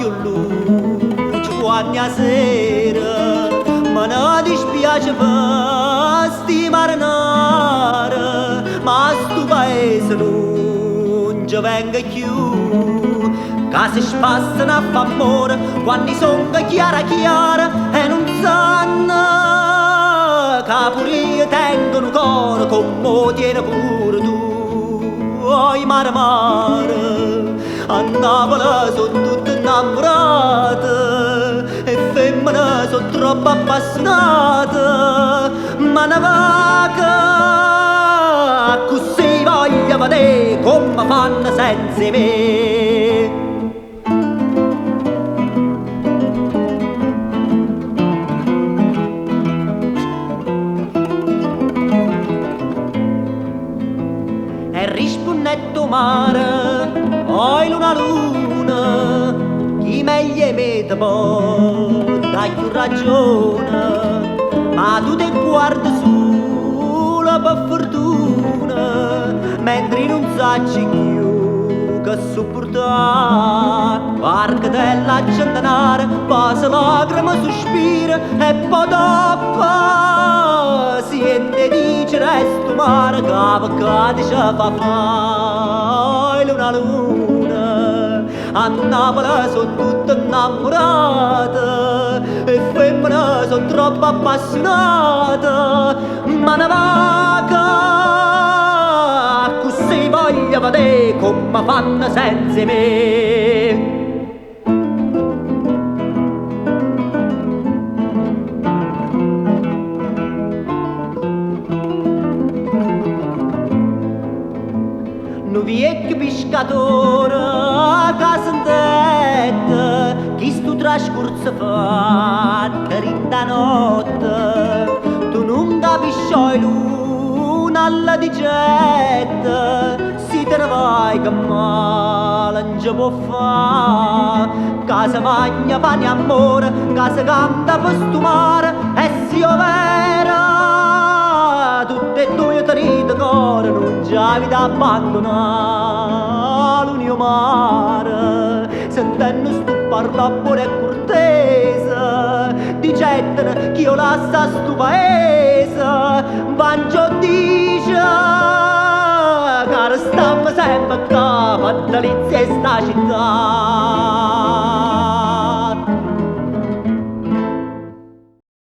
più luce quando a sera ma ne dispiace per sti marinare ma sto paese non ci venga più che si spassano a fa amore quando sono chiara chiara e non sanno che pure io tengo un cuore come tiene pure tu oi mare mare a Napoli sono tutte innamorate e femmine sono troppo appassionate ma ne va che così voglio vedere come fanno senza me. E rispondetto mare, oi luna luna, chi meglio mette poi, dai più ragione, ma tu te guardi solo per fortuna, mentre non sai più che sopportare, guarda te la centenare, passa lacrime, sospira e poi dopo siente dice resto mare che peccato ci fa fare luna luna a Napoli sono tutte innamorate e femmine sono troppo appassionate ma ne va che così voglio vedere come fanno senza me. Nu vecchio pescatore a casa in testa chi sto trascorso fatta rinda notte tu non capisci luna alla dicetta si te ne vai che male non ci può fare casa magna pane e amore casa canta per sto mare e si vera tutte e due te ride cuore non ci avete abbandonato l'unico mare sentendo sto parla pure cortese dicendo che io lascia sto paese Bancio dice che stiamo sempre qua fatalizia sta città